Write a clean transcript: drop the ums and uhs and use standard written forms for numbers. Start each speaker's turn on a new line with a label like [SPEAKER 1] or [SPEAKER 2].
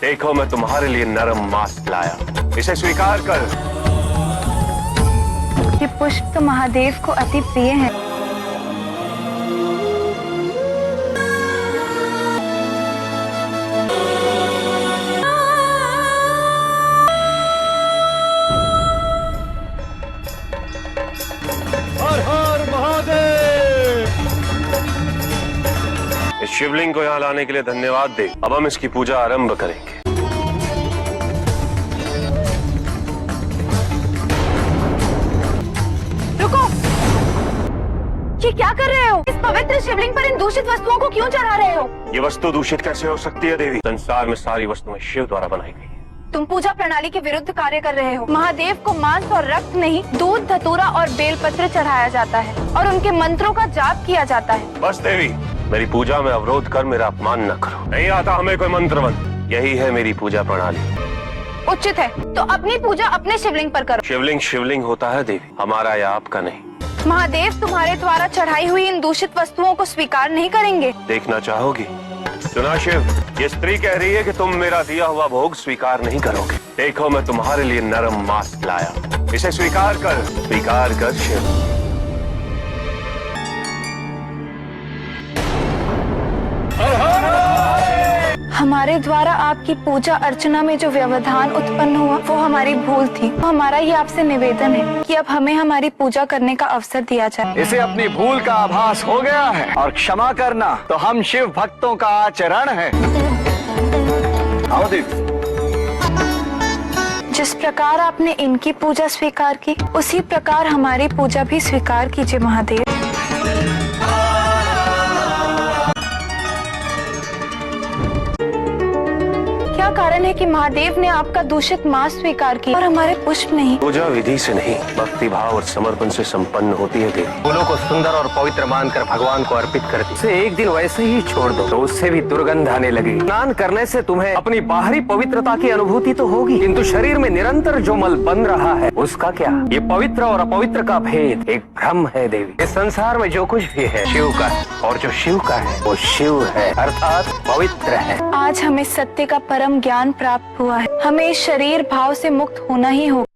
[SPEAKER 1] देखो मैं तुम्हारे लिए नरम मांस लाया, इसे स्वीकार कर।
[SPEAKER 2] ये पुष्प तो महादेव को अति प्रिय है।
[SPEAKER 1] हर हर महादेव। इस शिवलिंग को यहाँ लाने के लिए धन्यवाद दे। अब हम इसकी पूजा आरंभ करेंगे।
[SPEAKER 2] रुको, ये क्या कर रहे हो? इस पवित्र शिवलिंग पर इन दूषित वस्तुओं को क्यों चढ़ा रहे हो?
[SPEAKER 1] ये वस्तु दूषित कैसे हो सकती है देवी? संसार में सारी वस्तुएं शिव द्वारा बनाई गई है।
[SPEAKER 2] तुम पूजा प्रणाली के विरुद्ध कार्य कर रहे हो। महादेव को मांस और रक्त नहीं, दूध, धतूरा और बेलपत्र चढ़ाया जाता है और उनके मंत्रों का जाप किया जाता है।
[SPEAKER 1] बस देवी, मेरी पूजा में अवरोध कर मेरा अपमान न करो। नहीं आता हमें कोई मंत्र मंत्र, यही है मेरी पूजा प्रणाली।
[SPEAKER 2] उचित है, तो अपनी पूजा अपने शिवलिंग पर करो।
[SPEAKER 1] शिवलिंग शिवलिंग होता है देवी, हमारा या आपका नहीं।
[SPEAKER 2] महादेव तुम्हारे द्वारा चढ़ाई हुई इन दूषित वस्तुओं को स्वीकार नहीं करेंगे।
[SPEAKER 1] देखना चाहोगी? सुना शिव, ये स्त्री कह रही है कि तुम मेरा दिया हुआ भोग स्वीकार नहीं करोगे। देखो मैं तुम्हारे लिए नरम मांस लाया, इसे स्वीकार कर शिव।
[SPEAKER 2] हमारे द्वारा आपकी पूजा अर्चना में जो व्यवधान उत्पन्न हुआ वो हमारी भूल थी। हमारा ही आपसे निवेदन है कि अब हमें हमारी पूजा करने का अवसर दिया जाए।
[SPEAKER 3] इसे अपनी भूल का आभास हो गया है और क्षमा करना तो हम शिव भक्तों का आचरण है। आओ देवी।
[SPEAKER 2] जिस प्रकार आपने इनकी पूजा स्वीकार की, उसी प्रकार हमारी पूजा भी स्वीकार कीजिए महादेव। क्या कारण है कि महादेव ने आपका दूषित मांस स्वीकार किया और हमारे पुष्प नहीं?
[SPEAKER 1] पूजा विधि से नहीं, भक्ति भाव और समर्पण से संपन्न होती है देवी।
[SPEAKER 3] फूलों को सुंदर और पवित्र मानकर भगवान को अर्पित कर दी। उसे एक दिन वैसे ही छोड़ दो तो उससे भी दुर्गंध आने लगेगी। स्नान करने से तुम्हें अपनी बाहरी पवित्रता की अनुभूति तो होगी, किंतु शरीर में निरंतर जो मल बन रहा है उसका क्या? ये पवित्र और अपवित्र का भेद एक भ्रम है देवी। इस संसार में जो कुछ भी है शिव का है और जो शिव का है वो शिव है, अर्थात पवित्र है।
[SPEAKER 2] आज हमें सत्य का परम ज्ञान प्राप्त हुआ है। हमें इस शरीर भाव से मुक्त होना ही होगा।